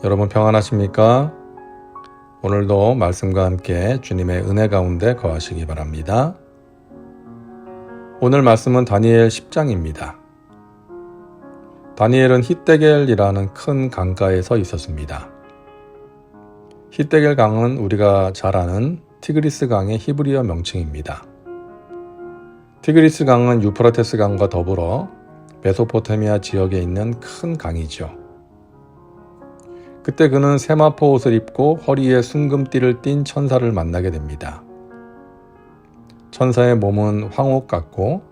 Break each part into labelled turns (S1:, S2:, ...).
S1: 여러분 평안하십니까? 오늘도 말씀과 함께 주님의 은혜 가운데 거하시기 바랍니다. 오늘 말씀은 다니엘 10장입니다. 다니엘은 히데겔이라는 큰 강가에 서 있었습니다. 히데겔 강은 우리가 잘 아는 티그리스 강의 히브리어 명칭입니다. 티그리스 강은 유프라테스 강과 더불어 메소포타미아 지역에 있는 큰 강이죠. 그때 그는 세마포 옷을 입고 허리에 순금띠를 띤 천사를 만나게 됩니다. 천사의 몸은 황옥 같고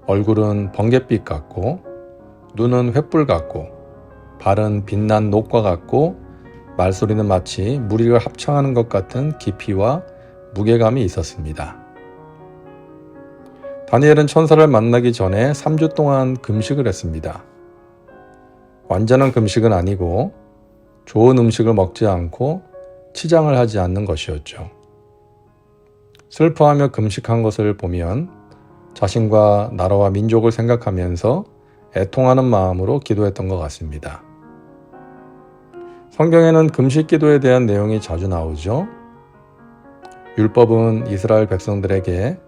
S1: 얼굴은 번갯빛 같고 눈은 횃불 같고 발은 빛난 녹과 같고 말소리는 마치 무리를 합창하는 것 같은 깊이와 무게감이 있었습니다. 다니엘은 천사를 만나기 전에 3주 동안 금식을 했습니다. 완전한 금식은 아니고 좋은 음식을 먹지 않고 치장을 하지 않는 것이었죠. 슬퍼하며 금식한 것을 보면 자신과 나라와 민족을 생각하면서 애통하는 마음으로 기도했던 것 같습니다. 성경에는 금식 기도에 대한 내용이 자주 나오죠. 율법은 이스라엘 백성들에게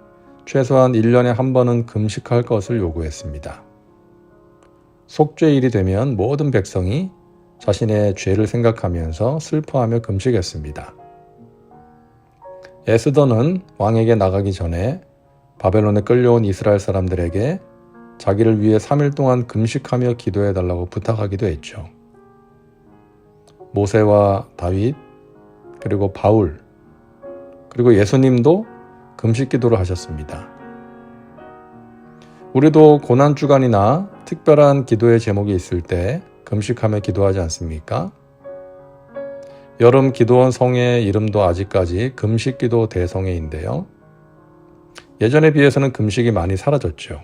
S1: 최소한 1년에 한 번은 금식할 것을 요구했습니다. 속죄일이 되면 모든 백성이 자신의 죄를 생각하면서 슬퍼하며 금식했습니다. 에스더는 왕에게 나가기 전에 바벨론에 끌려온 이스라엘 사람들에게 자기를 위해 3일 동안 금식하며 기도해달라고 부탁하기도 했죠. 모세와 다윗, 그리고 바울, 그리고 예수님도 금식 기도를 하셨습니다. 우리도 고난주간이나 특별한 기도의 제목이 있을 때 금식하며 기도하지 않습니까? 여름 기도원 성의 이름도 아직까지 금식기도 대성회인데요. 예전에 비해서는 금식이 많이 사라졌죠.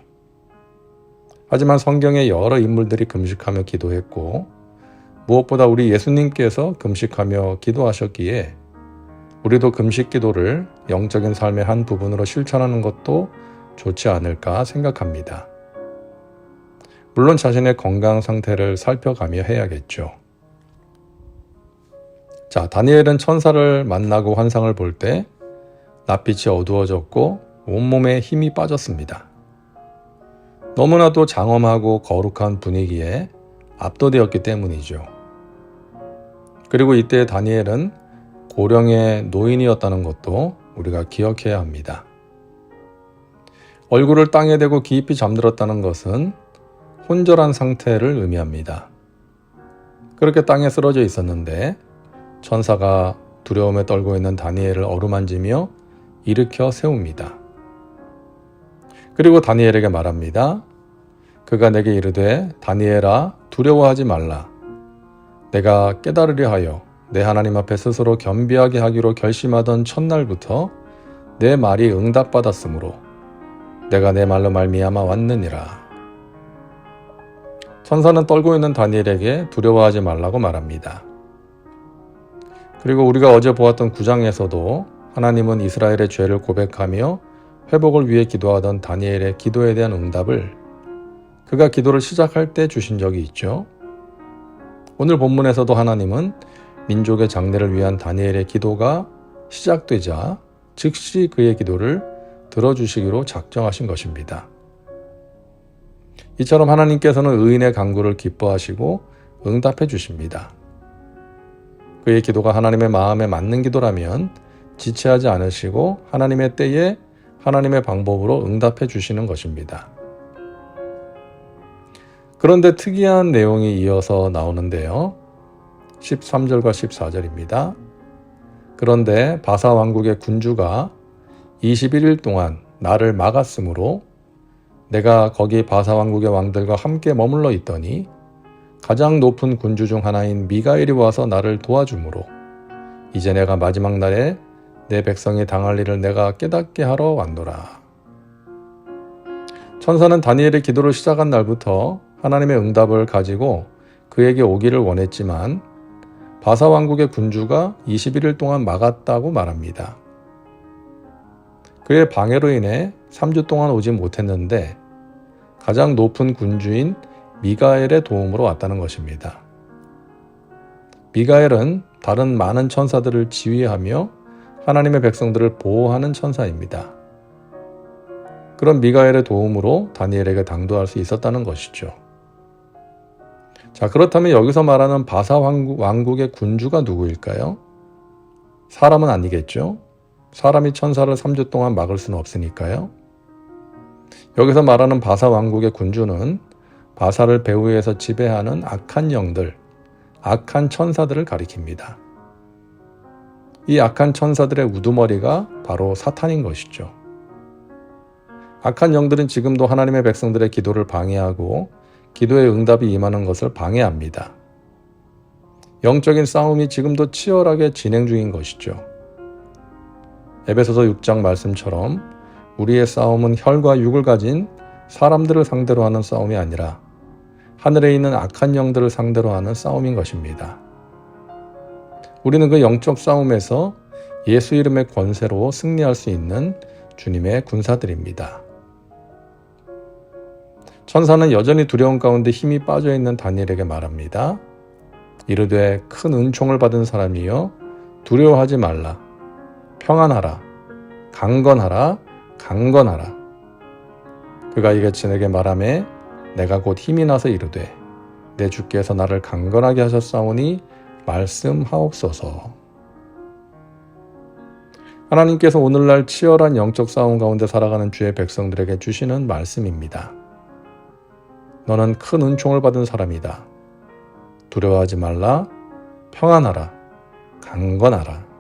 S1: 하지만 성경의 여러 인물들이 금식하며 기도했고 무엇보다 우리 예수님께서 금식하며 기도하셨기에 우리도 금식 기도를 영적인 삶의 한 부분으로 실천하는 것도 좋지 않을까 생각합니다. 물론 자신의 건강 상태를 살펴가며 해야겠죠. 자, 다니엘은 천사를 만나고 환상을 볼 때 낯빛이 어두워졌고 온몸에 힘이 빠졌습니다. 너무나도 장엄하고 거룩한 분위기에 압도되었기 때문이죠. 그리고 이때 다니엘은 고령의 노인이었다는 것도 우리가 기억해야 합니다. 얼굴을 땅에 대고 깊이 잠들었다는 것은 혼절한 상태를 의미합니다. 그렇게 땅에 쓰러져 있었는데 천사가 두려움에 떨고 있는 다니엘을 어루만지며 일으켜 세웁니다. 그리고 다니엘에게 말합니다. 그가 내게 이르되 다니엘아 두려워하지 말라. 내가 깨달으려 하여 내 하나님 앞에 스스로 겸비하게 하기로 결심하던 첫날부터 내 말이 응답받았으므로 내가 내 말로 말미암아 왔느니라. 천사는 떨고 있는 다니엘에게 두려워하지 말라고 말합니다. 그리고 우리가 어제 보았던 9장에서도 하나님은 이스라엘의 죄를 고백하며 회복을 위해 기도하던 다니엘의 기도에 대한 응답을 그가 기도를 시작할 때 주신 적이 있죠. 오늘 본문에서도 하나님은 민족의 장래를 위한 다니엘의 기도가 시작되자 즉시 그의 기도를 들어주시기로 작정하신 것입니다. 이처럼 하나님께서는 의인의 간구를 기뻐하시고 응답해 주십니다. 그의 기도가 하나님의 마음에 맞는 기도라면 지체하지 않으시고 하나님의 때에 하나님의 방법으로 응답해 주시는 것입니다. 그런데 특이한 내용이 이어서 나오는데요. 13절과 14절입니다. 그런데 바사 왕국의 군주가 21일 동안 나를 막았으므로 내가 거기 바사 왕국의 왕들과 함께 머물러 있더니 가장 높은 군주 중 하나인 미가엘이 와서 나를 도와주므로 이제 내가 마지막 날에 내 백성이 당할 일을 내가 깨닫게 하러 왔노라. 천사는 다니엘의 기도를 시작한 날부터 하나님의 응답을 가지고 그에게 오기를 원했지만 바사 왕국의 군주가 21일 동안 막았다고 말합니다. 그의 방해로 인해 3주 동안 오지 못했는데 가장 높은 군주인 미가엘의 도움으로 왔다는 것입니다. 미가엘은 다른 많은 천사들을 지휘하며 하나님의 백성들을 보호하는 천사입니다. 그런 미가엘의 도움으로 다니엘에게 당도할 수 있었다는 것이죠. 자, 그렇다면 여기서 말하는 바사 왕국의 군주가 누구일까요? 사람은 아니겠죠? 사람이 천사를 3주 동안 막을 수는 없으니까요. 여기서 말하는 바사 왕국의 군주는 바사를 배후에서 지배하는 악한 영들, 악한 천사들을 가리킵니다. 이 악한 천사들의 우두머리가 바로 사탄인 것이죠. 악한 영들은 지금도 하나님의 백성들의 기도를 방해하고 기도의 응답이 임하는 것을 방해합니다. 영적인 싸움이 지금도 치열하게 진행 중인 것이죠. 에베소서 6장 말씀처럼 우리의 싸움은 혈과 육을 가진 사람들을 상대로 하는 싸움이 아니라 하늘에 있는 악한 영들을 상대로 하는 싸움인 것입니다. 우리는 그 영적 싸움에서 예수 이름의 권세로 승리할 수 있는 주님의 군사들입니다. 천사는 여전히 두려움 가운데 힘이 빠져있는 다니엘에게 말합니다. 이르되 큰 은총을 받은 사람이여 두려워하지 말라. 평안하라. 강건하라. 강건하라. 그가 이같이 내게 말하매 내가 곧 힘이 나서 이르되 내 주께서 나를 강건하게 하셨사오니 말씀하옵소서. 하나님께서 오늘날 치열한 영적 싸움 가운데 살아가는 주의 백성들에게 주시는 말씀입니다. 너는 큰 은총을 받은 사람이다. 두려워하지 말라. 평안하라. 강건하라.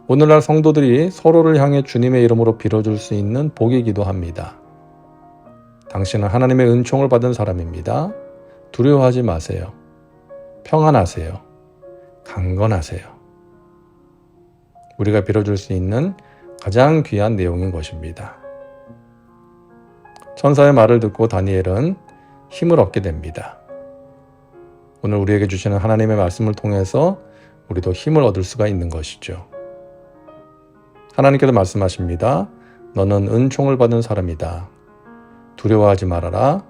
S1: 오늘날 성도들이 서로를 향해 주님의 이름으로 빌어줄 수 있는 복이기도 합니다. 당신은 하나님의 은총을 받은 사람입니다. 두려워하지 마세요. 평안하세요. 강건하세요. 우리가 빌어줄 수 있는 가장 귀한 내용인 것입니다. 천사의 말을 듣고 다니엘은 힘을 얻게 됩니다. 오늘 우리에게 주시는 하나님의 말씀을 통해서 우리도 힘을 얻을 수가 있는 것이죠. 하나님께서 말씀하십니다. 너는 은총을 받은 사람이다. 두려워하지 말아라.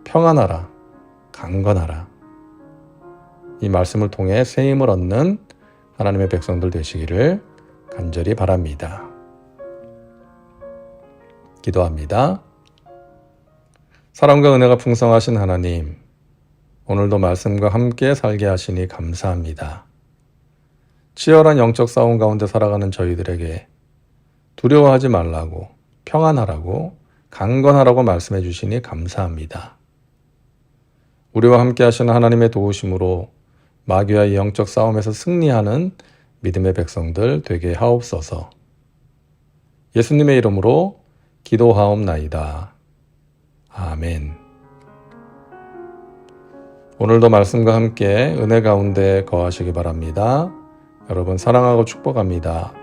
S1: 평안하라. 강건하라. 이 말씀을 통해 새 힘을 얻는 하나님의 백성들 되시기를 간절히 바랍니다. 기도합니다. 사랑과 은혜가 풍성하신 하나님, 오늘도 말씀과 함께 살게 하시니 감사합니다. 치열한 영적 싸움 가운데 살아가는 저희들에게 두려워하지 말라고, 평안하라고, 강건하라고 말씀해 주시니 감사합니다. 우리와 함께 하시는 하나님의 도우심으로 마귀와의 영적 싸움에서 승리하는 믿음의 백성들 되게 하옵소서. 예수님의 이름으로 기도하옵나이다. 아멘. 오늘도 말씀과 함께 은혜 가운데 거하시기 바랍니다. 여러분 사랑하고 축복합니다.